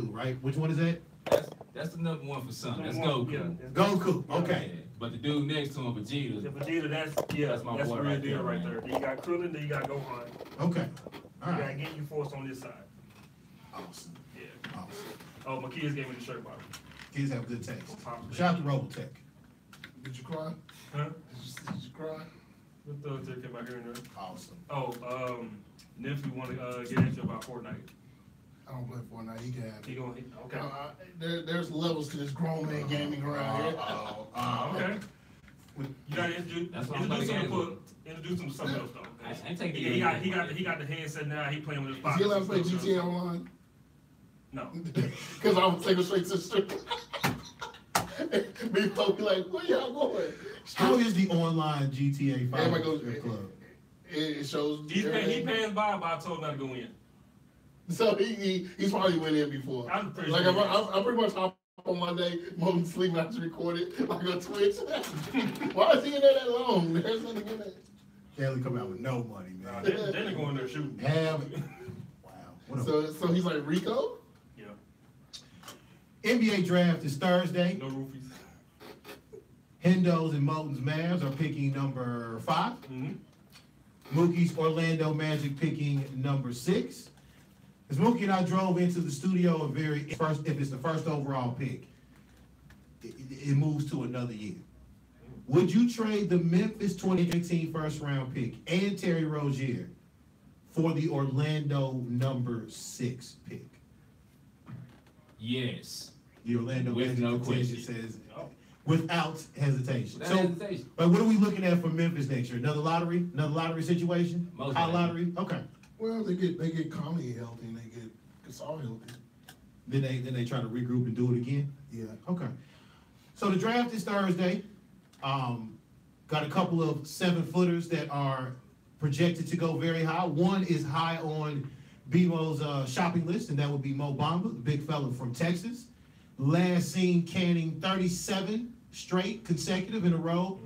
do, right? Which one is that? That's the number one for some. That's Goku. Yeah, Goku. Okay. Yeah. But the dude next to him, Vegeta. The Vegeta, that's my boy right there. Right there. Then you got Krillin, then you got Gohan. Okay. All right. You got Ginyu Force on this side. Awesome. Yeah. Awesome. Oh, my kids gave me the shirt bottom. Kids have good taste. Shout out to Robotech. Did you cry? Huh? Did you cry? What the tech came out here and there? Awesome. Oh, nephew want to get at you about Fortnite. I don't play Fortnite. He can have He it. gonna okay. There's levels to this grown man gaming around here. Okay. You gotta introduce him to something else though. I take the He got the headset now. He playing with his Is pockets. he allowed to play GTA Online? No. Because I would take him straight to the street. Me folk be like, where y'all going? How is the online GTA 5 Everybody goes, club? It shows. He passed by, but I told him not to go in. So he's probably went in before. I'm pretty like sure I pretty much hop on Monday, Mo's sleeping, I just record it like on Twitch. Why is he in there that long? There's nothing in there. Kelly come out with no money, man. Then they go in there shooting. Wow. So he's like Rico? Yeah. NBA draft is Thursday. No roofies. Hendo's and Moten's Mavs are picking number 5. Mm-hmm. Mookie's Orlando Magic picking number 6. As Mookie and I drove into the studio, if it's the first overall pick, it moves to another year. Would you trade the Memphis 2018 first round pick and Terry Rozier for the Orlando number 6 pick? Yes. The Orlando With Magic no petition question. says without hesitation. Without hesitation. But what are we looking at for Memphis next year? Another lottery situation? Most High likely. lottery? Okay. Well, they get Conley healthy and they get Gasol healthy. Then they try to regroup and do it again? Yeah. Okay. So the draft is Thursday. Got a couple of 7-footers that are projected to go very high. One is high on BMO's shopping list, and that would be Mo Bamba, the big fella from Texas. Last seen canning 37 straight consecutive in a row.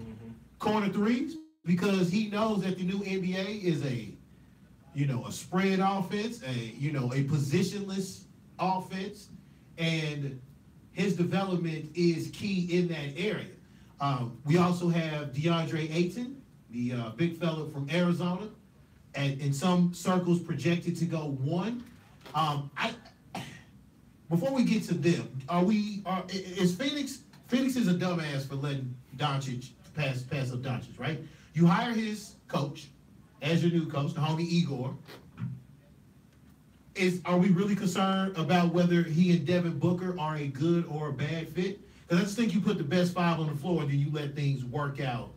Corner threes, because he knows that the new NBA is a spread offense, a positionless offense, and his development is key in that area. We also have DeAndre Ayton, the big fella from Arizona, and in some circles projected to go 1. Before we get to them, is Phoenix is a dumbass for letting Doncic pass up Doncic, right? You hire his coach as your new coach, the homie Igor. Are we really concerned about whether he and Devin Booker are a good or a bad fit? Because I just think you put the best 5 on the floor and then you let things work out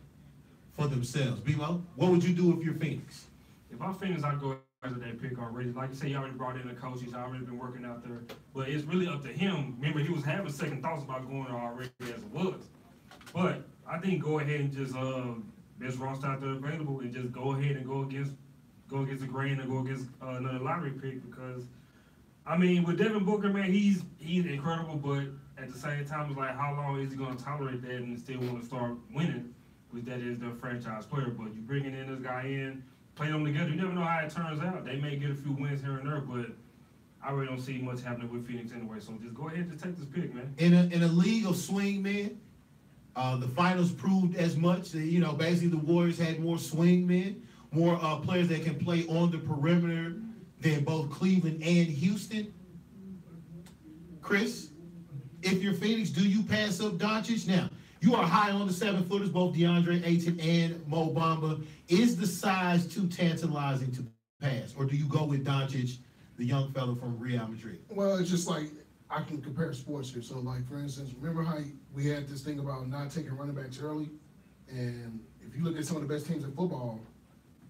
for themselves. B-Mo, what would you do if you're Phoenix? If I'm Phoenix, I'd go after that pick already. Like you said, he already brought in a coach. He's already been working out there. But it's really up to him. Remember, he was having second thoughts about going there already as it was. But I think go ahead and just best roster out there available and just go ahead and go against the grain and go against another lottery pick, because I mean with Devin Booker, man, he's incredible, but at the same time it's like how long is he gonna tolerate that and still want to start winning, which that is the franchise player. But you bringing in this guy in, play them together, you never know how it turns out. They may get a few wins here and there, but I really don't see much happening with Phoenix anyway. So just go ahead and just take this pick, man. In a league of swing men, the finals proved as much. Basically the Warriors had more swing men, more players that can play on the perimeter than both Cleveland and Houston. Chris, if you're Phoenix, do you pass up Doncic? Now, you are high on the 7-footers, both DeAndre Ayton and Mo Bamba. Is the size too tantalizing to pass, or do you go with Doncic, the young fellow from Real Madrid? Well, it's just like I can compare sports here. So, like, for instance, remember how we had this thing about not taking running backs early? And if you look at some of the best teams in football,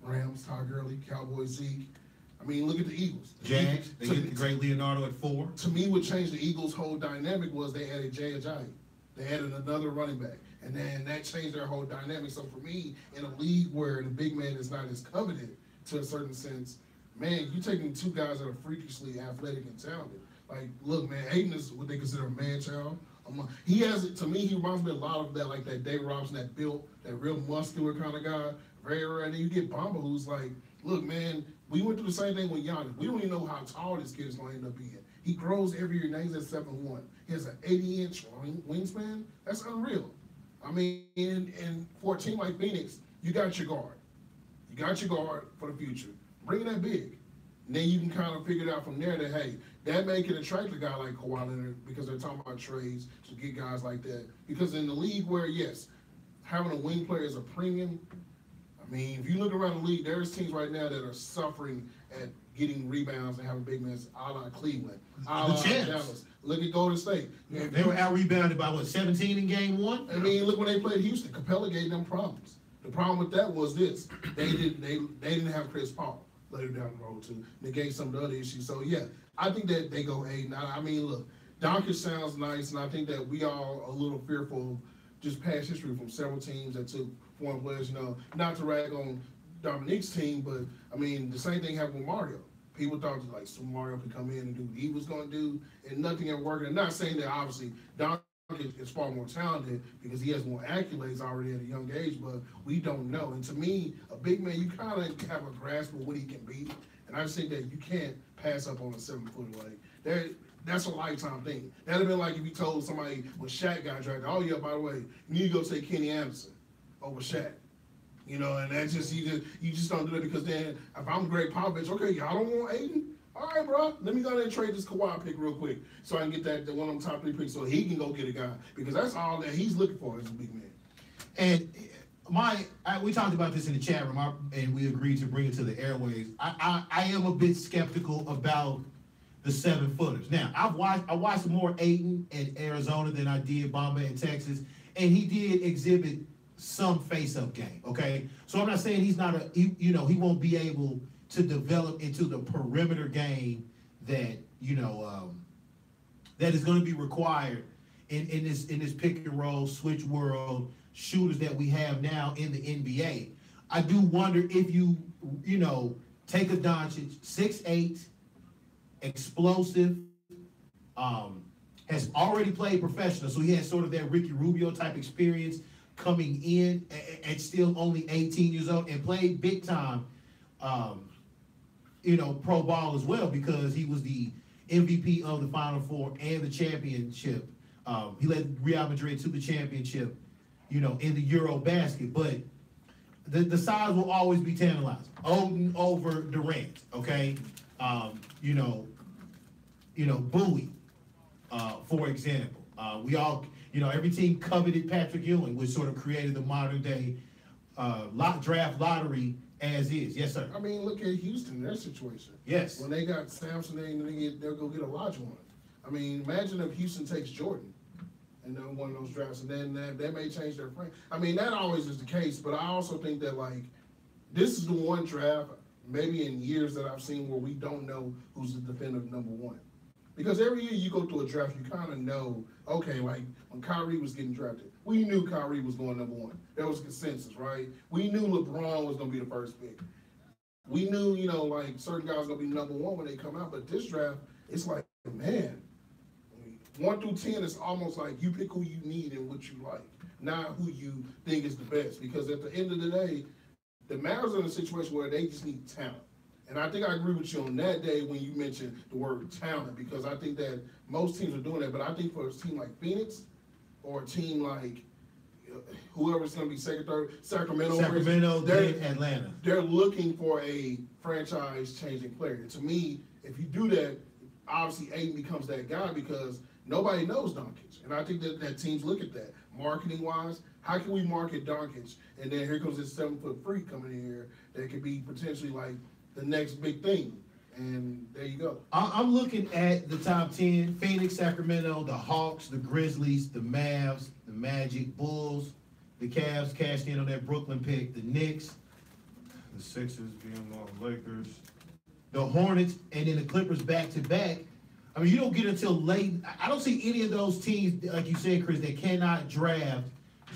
Rams, Todd Gurley, Cowboys, Zeke. I mean, look at the Eagles. Jags, they get the great Leonardo at 4. To me, what changed the Eagles' whole dynamic was they added Jay Ajayi. They added another running back. And then that changed their whole dynamic. So for me, in a league where the big man is not as coveted to a certain sense, man, you're taking 2 guys that are freakishly athletic and talented. Like, look, man, Ayton is what they consider a man-child. He has, to me, he reminds me a lot of that, like that David Robinson, that built, that real muscular kind of guy. Very rare. And then you get Bamba, who's like, look, man, we went through the same thing with Giannis. We don't even know how tall this kid is going to end up being. He grows every year. Now he's at 7'1". He has an 80-inch wingspan. That's unreal. I mean, and for a team like Phoenix, you got your guard. You got your guard for the future. Bring that big. And then you can kind of figure it out from there that, hey, that may can attract a guy like Kawhi Leonard because they're talking about trades to get guys like that. Because in the league where, yes, having a wing player is a premium, I mean, if you look around the league, there's teams right now that are suffering at getting rebounds and having big men, a la Cleveland, a la Dallas. Look at Golden State. They were out-rebounded by, 17 in game one? I mean, look when they played Houston. Capella gave them problems. The problem with that was this. They didn't have Chris Paul later down the road to negate some of the other issues. So, yeah, I think that they go 8. I mean, look, Doncic sounds nice, and I think that we all are a little fearful of just past history from several teams that took foreign players, not to rag on Dominique's team, but, I mean, the same thing happened with Mario. People thought, like, Super Mario could come in and do what he was going to do, and nothing ever worked. And not saying that, obviously, Doncic is far more talented because he has more accolades already at a young age, but we don't know. And to me, a big man, you kind of have a grasp of what he can be. And I just think that you can't pass up on a 7-foot leg. That's a lifetime thing. That'd have been like if you told somebody when Shaq got drafted, oh yeah, by the way, you need to go take Kenny Anderson over Shaq. And that's just you just don't do that because then if I'm Greg Popovich, okay, y'all don't want Ayton? All right, bro, let me go there and trade this Kawhi pick real quick so I can get that one of them top 3 picks so he can go get a guy because that's all that he's looking for as a big man. And we talked about this in the chat room, and we agreed to bring it to the airwaves. I am a bit skeptical about the 7-footers. Now, I watched more Ayton in Arizona than I did Bamba in Texas, and he did exhibit some face-up game. Okay, so I'm not saying he's not he won't be able to develop into the perimeter game that that is going to be required in this pick and roll switch world shooters that we have now in the NBA. I do wonder if you take a Doncic, 6'8", explosive, has already played professional, so he has sort of that Ricky Rubio type experience coming in at still only 18 years old and played big time, pro ball as well because he was the MVP of the Final Four and the championship. He led Real Madrid to the championship, in the Euro basket. But the size will always be tantalizing. Odin over Durant, okay? Bowie, for example. We all, every team coveted Patrick Ewing, which sort of created the modern day draft lottery as is. Yes, sir. I mean, look at Houston, their situation. Yes. When they got Samson, they'll go get Olajuwon. I mean, imagine if Houston takes Jordan and then one of those drafts, and then that may change their frame. I mean, that always is the case, but I also think that, this is the one draft, maybe in years that I've seen where we don't know who's the definitive number 1. Because every year you go through a draft, you kind of know, okay, like when Kyrie was getting drafted, we knew Kyrie was going number 1. There was consensus, right? We knew LeBron was going to be the first pick. We knew, certain guys are going to be number 1 when they come out. But this draft, it's like, man, 1 through 10 is almost like you pick who you need and what you like, not who you think is the best. Because at the end of the day, the Mavericks are in a situation where they just need talent. And I think I agree with you on that day when you mentioned the word talent, because I think that most teams are doing that. But I think for a team like Phoenix or a team like whoever's going to be second, third, Sacramento, Atlanta, they're looking for a franchise-changing player. And to me, if you do that, obviously Ayton becomes that guy because nobody knows Doncic. And I think that teams look at that. Marketing-wise, how can we market Doncic? And then here comes this 7-foot freak coming in here that could be potentially like the next big thing. And there you go. I'm looking at the top 10, Phoenix, Sacramento, the Hawks, the Grizzlies, the Mavs, the Magic, Bulls, the Cavs cashed in on that Brooklyn pick, the Knicks, the Sixers, Lakers, the Hornets, and then the Clippers back-to-back. I mean, you don't get until late. I don't see any of those teams, like you said, Chris, that cannot draft.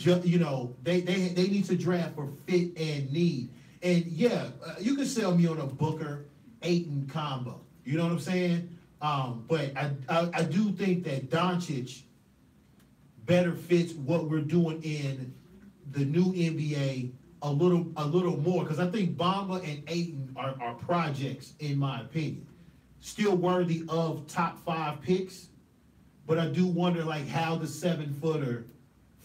They need to draft for fit and need. And, yeah, you can sell me on a Booker, Ayton combo. You know what I'm saying? But I do think that Doncic better fits what we're doing in the new NBA a little more, because I think Bamba and Ayton are projects, in my opinion. still worthy of top 5 picks, but I do wonder like how the 7-footer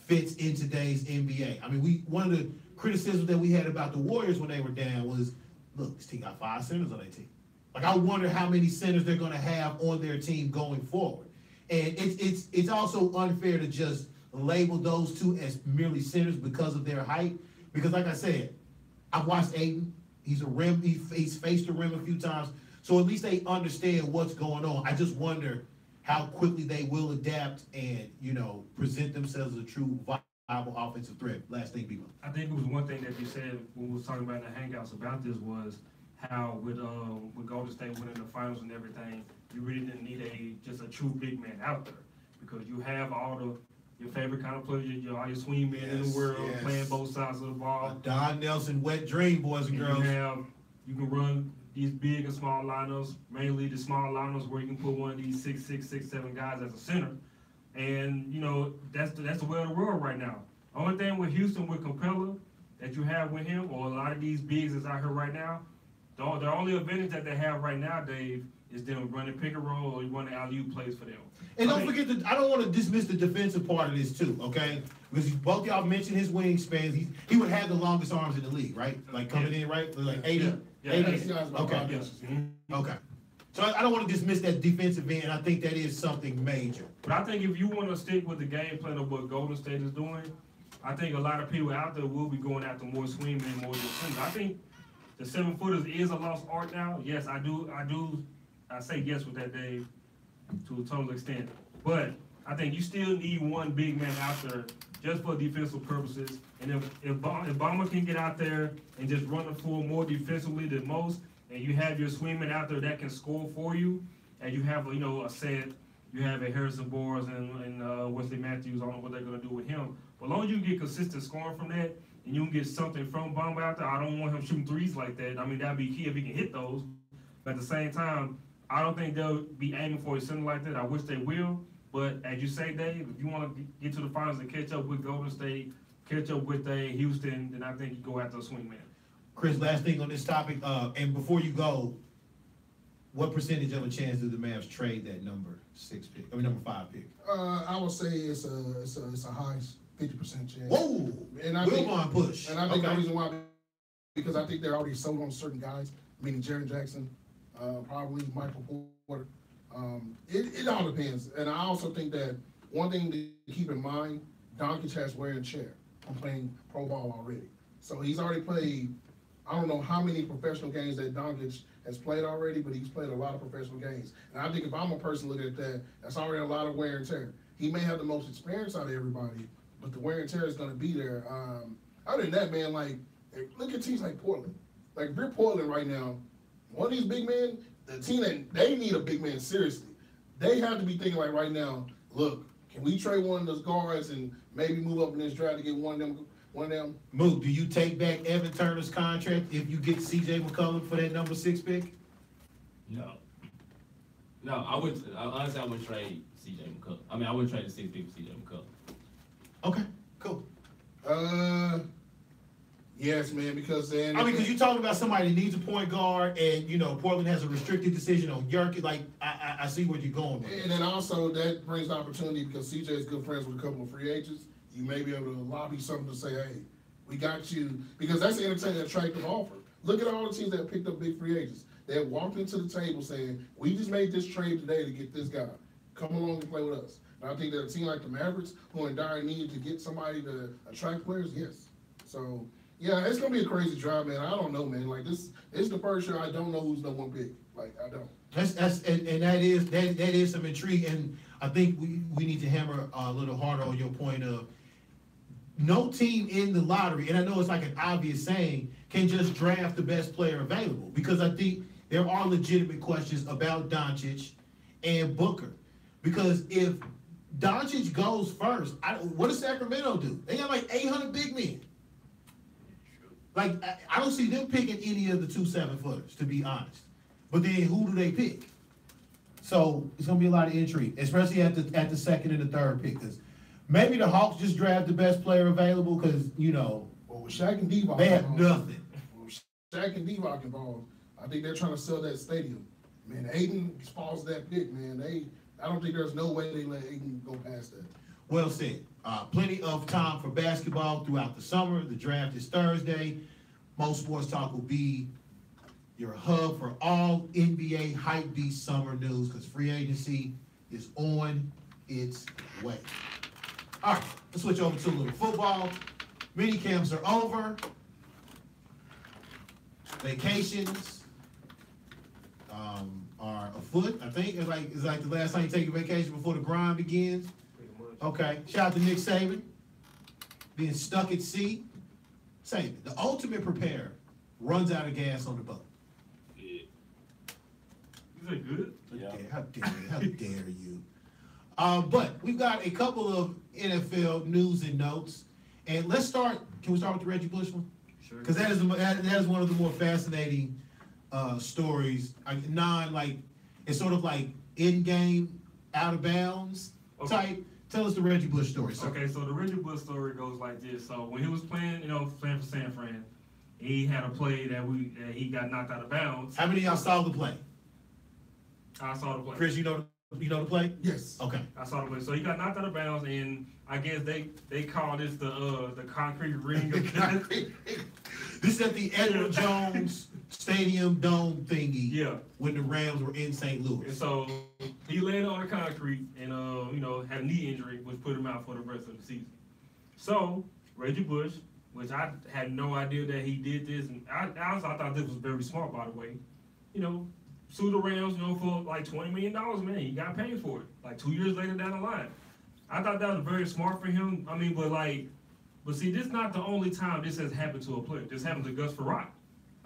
fits in today's NBA. I mean, one of the criticisms that we had about the Warriors when they were down was, look, this team got 5 centers on their team. Like, I wonder how many centers they're going to have on their team going forward. And it's also unfair to just label those two as merely centers because of their height. Because, like I said, I've watched Ayton. He's a rim. He's faced the rim a few times. So at least they understand what's going on. I just wonder how quickly they will adapt and, present themselves as a true viable offensive threat. Last thing, people. I think it was one thing that you said when we was talking about in the hangouts about this was how with Golden State winning the finals and everything, you really didn't need just a true big man out there because you have all your favorite kind of players, all your swing men in the world playing both sides of the ball. Don Nelson, wet dream, boys and girls. You can run these big and small lineups, mainly the small lineups where you can put one of these 6'6", 6'7" guys as a center. And, that's the way of the world right now. Only thing with Houston, with Capella, that you have with him, or a lot of these bigs that's out here right now, the only advantage that they have right now, Dave, is them running pick and roll or running alley-oop plays for them. And don't forget I don't want to dismiss the defensive part of this too, okay? Because both y'all mentioned his wingspan. He would have the longest arms in the league, right? Like coming in, right? Like 80? Yeah. 80? Okay. Okay. So I don't want to dismiss that defensive end. I think that is something major. But I think if you want to stick with the game plan of what Golden State is doing, I think a lot of people out there will be going after more swing men, more than swing. I think the 7-footers is a lost art now. Yes, I do. I say yes with that, Dave, to a total extent. But I think you still need one big man out there just for defensive purposes. And if Bamba can get out there and just run the floor more defensively than most, and you have your swingman out there that can score for you, and you have a set, you have a Harrison Barnes and Wesley Matthews. I don't know what they're going to do with him. But as long as you get consistent scoring from that, and you can get something from Bamba out there, I don't want him shooting threes like that. I mean, that'd be key if he can hit those. But at the same time, I don't think they'll be aiming for a center like that. I wish they will. But as you say, Dave, if you want to get to the finals and catch up with Golden State, catch up with Houston, then I think you go after a swing man. Chris, last thing on this topic, and before you go, what percentage of a chance do the Mavs trade that number 5 pick? I would say it's a high 50% chance. Whoa! And I Wilbon push. And I think the reason why, because I think they're already sold on certain guys, meaning Jaren Jackson, probably Michael Porter. It all depends. And I also think that one thing to keep in mind, Doncic has wear and tear from playing pro ball already. So he's already played, I don't know how many professional games that Doncic has played already, but he's played a lot of professional games. And I think if I'm a person looking at that, that's already a lot of wear and tear. He may have the most experience out of everybody, but the wear and tear is going to be there. Other than that, man, like, look at teams like Portland. Like, if you're Portland right now, one of these big men, the team that they need a big man seriously. They have to be thinking like right now, look, can we trade one of those guards and maybe move up in this draft to get one of them? Mook, do you take back Evan Turner's contract if you get C.J. McCollum for that number 6 pick? No, I would honestly I wouldn't trade C.J. McCollum. I mean, I wouldn't trade the 6 pick for C.J. McCollum. Okay, cool. Yes, man, because then because you're talking about somebody that needs a point guard, and Portland has a restricted decision on Yerk. Like I see where you're going with. And then also that brings the opportunity because CJ is good friends with a couple of free agents. You may be able to lobby something to say, hey, we got you, because that's the entertaining, attractive offer. Look at all the teams that picked up big free agents. They walked into the table saying, we just made this trade today to get this guy. Come along and play with us. And I think that a team like the Mavericks, who are in dire need to get somebody to attract players, yes. So. Yeah, it's gonna be a crazy drive, man. I don't know, man. Like this is the first year I don't know who's the one pick. Like I don't. That is some intrigue, and I think we need to hammer a little harder on your point of no team in the lottery, and I know it's like an obvious saying, can just draft the best player available, because I think there are legitimate questions about Doncic and Booker, because if Doncic goes first, what does Sacramento do? They got like 800 big men. Like, I don't see them picking any of the 2 7-footers, to be honest. But then who do they pick? So it's going to be a lot of intrigue, especially at the second and the third pick. Because maybe the Hawks just draft the best player available because, Well, with Shaq and Divock they have nothing. With Shaq and Divock involved, I think they're trying to sell that stadium. Man, Ayton falls that pick, man. I don't think there's no way they let Ayton go past that. Well said. Plenty of time for basketball throughout the summer. The draft is Thursday. Most Sports Talk will be your hub for all NBA hype beast summer news because free agency is on its way. All right, let's switch over to a little football. Mini camps are over. Vacations are afoot. I think it's like the last time you take a vacation before the grind begins. Okay, shout out to Nick Saban being stuck at sea. Saban, the ultimate preparer, runs out of gas on the boat. Is that good? Yeah. How dare you? But we've got a couple of NFL news and notes, and let's start. Can we start with the Reggie Bush one? Sure. Because that is one of the more fascinating stories. It's sort of like in game, out of bounds type. Tell us the Reggie Bush story, sir. Okay, so the Reggie Bush story goes like this. So when he was playing for San Fran, he had a play that he got knocked out of bounds. How many of y'all saw the play? I saw the play. Chris, you know the play? Yes. Okay. I saw the play. So he got knocked out of bounds, and I guess they call this the concrete ring of death. This is at the Edward Jones Stadium Dome thingy. Yeah. When the Rams were in St. And Louis. so he landed on the concrete and had a knee injury, which put him out for the rest of the season. So Reggie Bush, which I had no idea that he did this, and I thought this was very smart, by the way. Sue the Rams, for like $20 million, man. He got paid for it. Like 2 years later down the line. I thought that was very smart for him. But see, this is not the only time this has happened to a player. This happened to Gus Frerotte.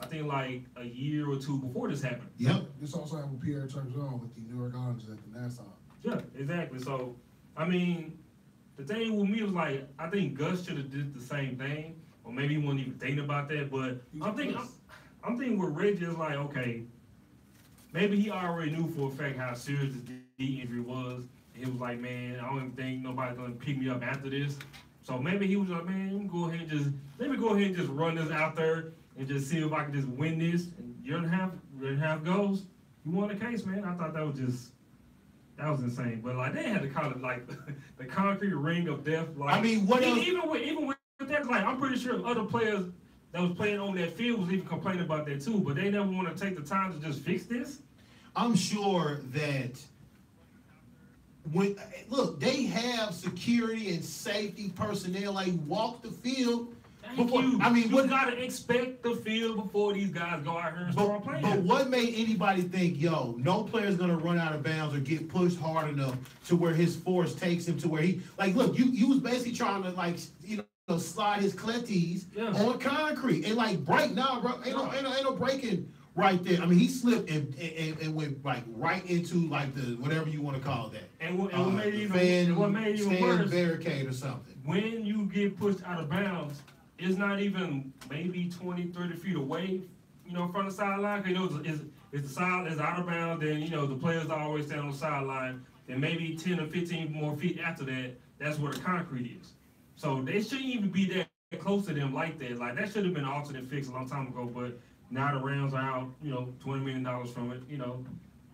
I think like a year or two before this happened. Yep. This also happened with Pierre Turgeon with the New York Islanders at the Nassau. Yeah, exactly. So, the thing with me was like, I think Gus should have did the same thing, or maybe he wasn't even thinking about that. But I'm thinking with Reggie is like, okay, maybe he already knew for a fact how serious the knee injury was. And he was like, man, I don't even think nobody's gonna pick me up after this. So maybe he was like, man, let me go ahead and just run this out there and just see if I can just win this. And year and a half goes, you won the case, man. I thought that was insane. But like they had to call it like the concrete ring of death. Like what else? Even with that, like I'm pretty sure other players that was playing on that field was even complaining about that too. But they never want to take the time to just fix this. I'm sure that they have security and safety personnel like walk the field. You gotta expect the field before these guys go out here and start playing. But what made anybody think, no player's gonna run out of bounds or get pushed hard enough to where his force takes him to where he you was basically trying to slide his cleties on concrete and break now, bro. Ain't no breaking right there. He slipped and went right into the whatever you want to call that. And what made it even worse, barricade or something. When you get pushed out of bounds, it's not even maybe 20, 30 feet away, from the sideline. It's the out of bounds, then, the players always stand on the sideline. And maybe 10 or 15 more feet after that, that's where the concrete is. So they shouldn't even be that close to them like that. Like, that should have been an alternate fix a long time ago, but now the Rams are out, $20 million from it,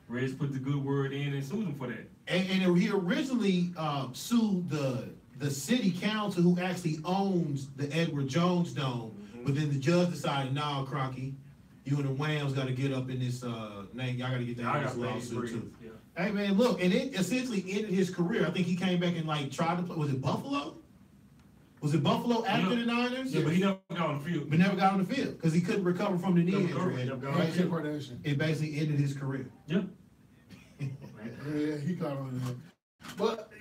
Reg put the good word in and sued him for that. And he originally sued the city council who actually owns the Edward Jones Dome, but then the judge decided, nah, Crocky, you and the Whams got to get up in this name. Y'all got to get down in this lawsuit too. Yeah. Hey man, look, and it essentially ended his career. I think he came back and tried to play. Was it Buffalo? Was it Buffalo after the Niners? Yeah, but he never got on the field. But never got on the field because he couldn't recover from the knee injury. It basically ended his career. Yeah. Yeah, he caught on that. But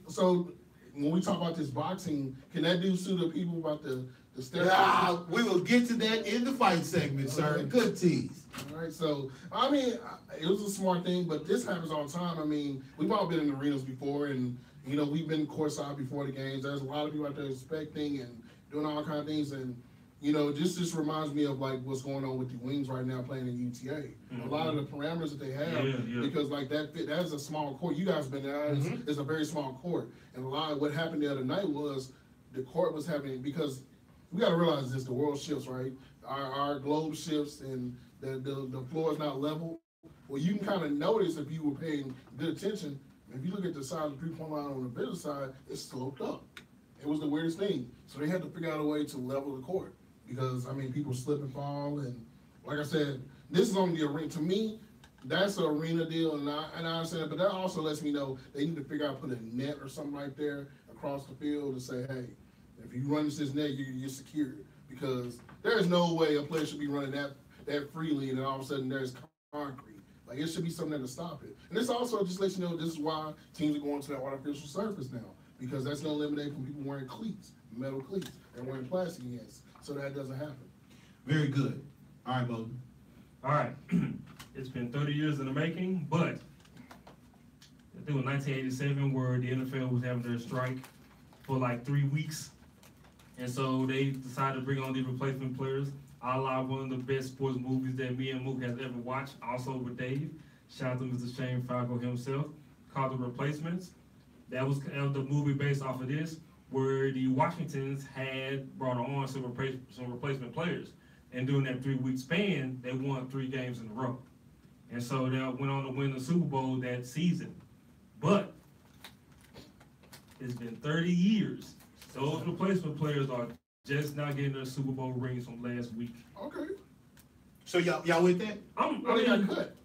so when we talk about this boxing, can that do sue the people about the steroids? We will get to that in the fight segment, sir. Okay. Good tease. All right, so it was a smart thing, but this happens all the time. We've all been in arenas before, and we've been courtside before the games. There's a lot of people out there inspecting and doing all kind of things, and just reminds me of what's going on with the Wings right now playing in UTA. Mm-hmm. A lot of the parameters that they have, because that's a small court. You guys been there. It's a very small court, and a lot of what happened the other night was the court was having, because we got to realize this: the world shifts, right? Our globe shifts, and the floor is not level. Well, you can kind of notice if you were paying good attention. If you look at the side of the 3-point line on the business side, it's sloped up. It was the weirdest thing. So they had to figure out a way to level the court because, I mean, people slip and fall. And like I said, this is on the arena. To me, that's an arena deal, and I understand it, but that also lets me know they need to figure out, put a net or something right there across the field and say, hey, if you run this net, you're secured. Because there is no way a player should be running that freely and then all of a sudden there's concrete. Like, it should be something to stop it. And this also just lets you know this is why teams are going to that artificial surface now. Because that's going to eliminate from people wearing cleats, metal cleats. They're wearing plastic against, so that doesn't happen. Very good. All right, Bowden. All right. It's been 30 years in the making, but I think it was 1987 where the NFL was having their strike for like 3 weeks. And so they decided to bring on these replacement players. A la one of the best sports movies that me and Mook has ever watched, also with Dave. Shout out to Mr. Shane Falco himself, called The Replacements. That was the movie based off of this, where the Washingtons had brought on some replacement players. And during that 3-week span, they won 3 games in a row. And so they went on to win the Super Bowl that season. But it's been 30 years. Those replacement players are just not getting their Super Bowl rings from last week. Okay. So y'all with that? They got cut.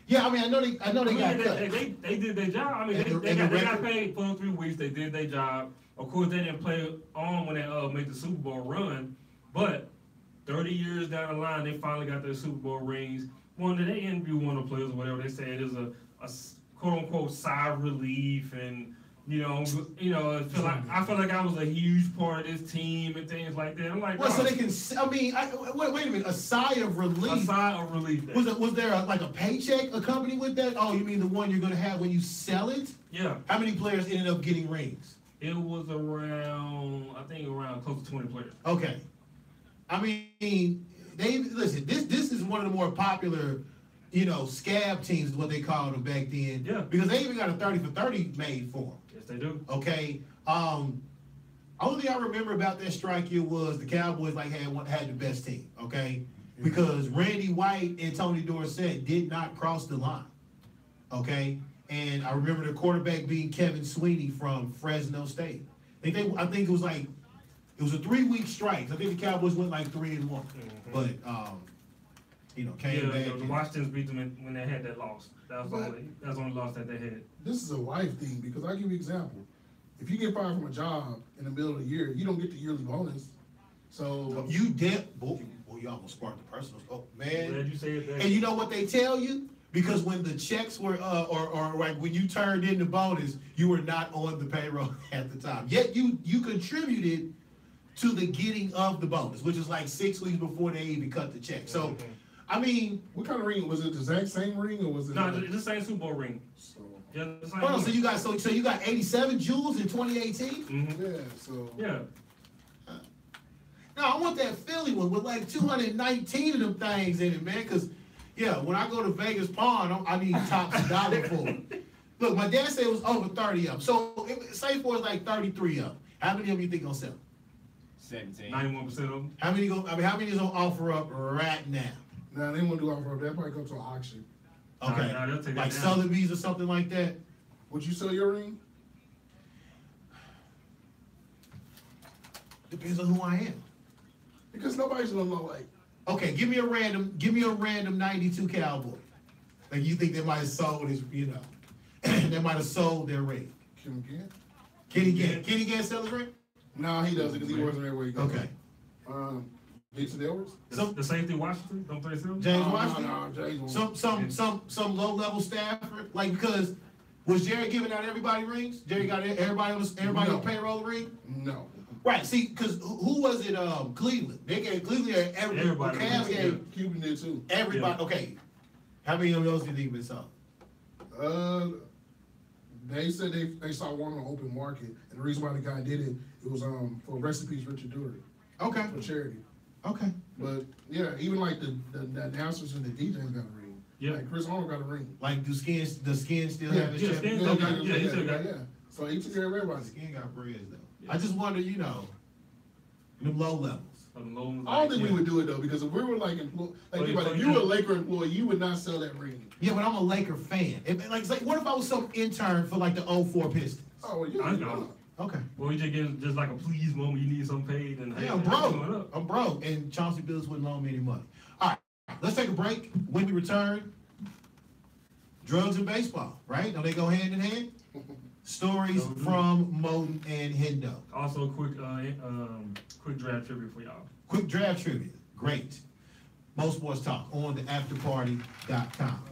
Yeah, I mean, I know they got cut. They did their job. I mean, they got paid for 3 weeks. They did their job. Of course, they didn't play on when they made the Super Bowl run. But 30 years down the line, they finally got their Super Bowl rings. One that they interviewed one of the players or whatever. They said it is a quote unquote sigh of relief, and I feel like I was a huge part of this team and things like that. I'm like, well, so they can. I mean, wait a minute. A sigh of relief. A sigh of relief. Was there like a paycheck accompanied with that? Oh, you mean the one you're going to have when you sell it? Yeah. How many players ended up getting rings? It was around close to 20 players. Okay. I mean, listen. This is one of the more popular, scab teams is what they called them back then. Yeah. Because they even got a 30 for 30 made for them. Yes, they do. Okay. Only thing I remember about that strike year was the Cowboys had the best team. Okay. Because Randy White and Tony Dorsett did not cross the line. Okay. And I remember the quarterback being Kevin Sweeney from Fresno State. I think it was a 3-week strike. I think the Cowboys went like 3-1. Mm-hmm. But came back. The Washingtons beat them when they had that loss. That was the only loss that they had. This is a life thing because I'll give you an example. If you get fired from a job in the middle of the year, you don't get the yearly bonus. So you did. Boy, you almost sparked the personal. Oh man! Glad you said that. And you know what they tell you? Because when the checks were, or like when you turned in the bonus, you were not on the payroll at the time. Yet you contributed to the getting of the bonus, which is like 6 weeks before they even cut the check. So, I mean, what kind of ring was it? The exact same ring, or was it? No, the same Super Bowl ring. So, yeah, the same hold on, so you got 87 jewels in 2018? Mm-hmm. Yeah. So yeah. No, I want that Philly one with like 219 of them things in it, man. Because when I go to Vegas Pawn, I need tops dollar for it. Look, my dad said it was over 30 of them. So say for it's like 33 of them. How many of them you think gonna sell? 17. 91% of them. How many is gonna offer up right now? Nah, they won't do offer up. They'll probably go to an auction. Okay, Nah, they'll take like that down. Sotheby's or something like that. Would you sell your ring? Depends on who I am. Because nobody's gonna know. Like, okay, give me a random 92 Cowboy. Like you think they might have sold his, they might have sold their ring. Kenny Gant sell his ring? No, he doesn't because he wasn't everywhere he goes. Okay. Jason Edwards? The safety Washington, don't they sell? James Washington? No, James Some low level staffer, like because was Jerry giving out everybody rings? Jerry got everybody on payroll ring? No. Right. See, because who was it? Cleveland. They gave Cleveland everybody. Cavs gave Cuban did too. everybody. Yeah. Okay. How many of those do you think been sold? They said they saw one on the open market, and the reason why the guy did it was for recipes Richard Dury. Okay. For charity. Okay. But yeah, even like the announcers and the DJs got a ring. Yeah. Like Chris Arnold got a ring. Like the skin still have his yeah, chip? Skin Yeah, still got it. Yeah, he still got it. yeah. So he took care of everybody. Skin got braids though. Yeah. I just wonder, them low levels. of the loans. I don't think we would do it though, because if we were like if you were a Laker employee, you would not sell that ring. Yeah, but I'm a Laker fan. It's like, what if I was some intern for like the 04 Pistons? Oh, well, yeah. I know. Okay. Well, we just get just like a please moment. You need something paid, and Yeah, I'm broke. I'm broke, and Chauncey Billups wouldn't loan me any money. All right, let's take a break. When we return, drugs and baseball, right? Don't they go hand in hand? Stories from Moten and Hendo. Also, quick draft trivia for y'all. Quick draft trivia. Great. Most Sports Talk on the afterparty.com.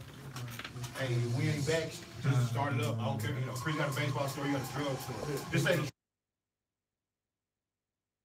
Hey, we ain't back. Just start it up. I don't care. Chris got a baseball story. You got a drug story. This ain't a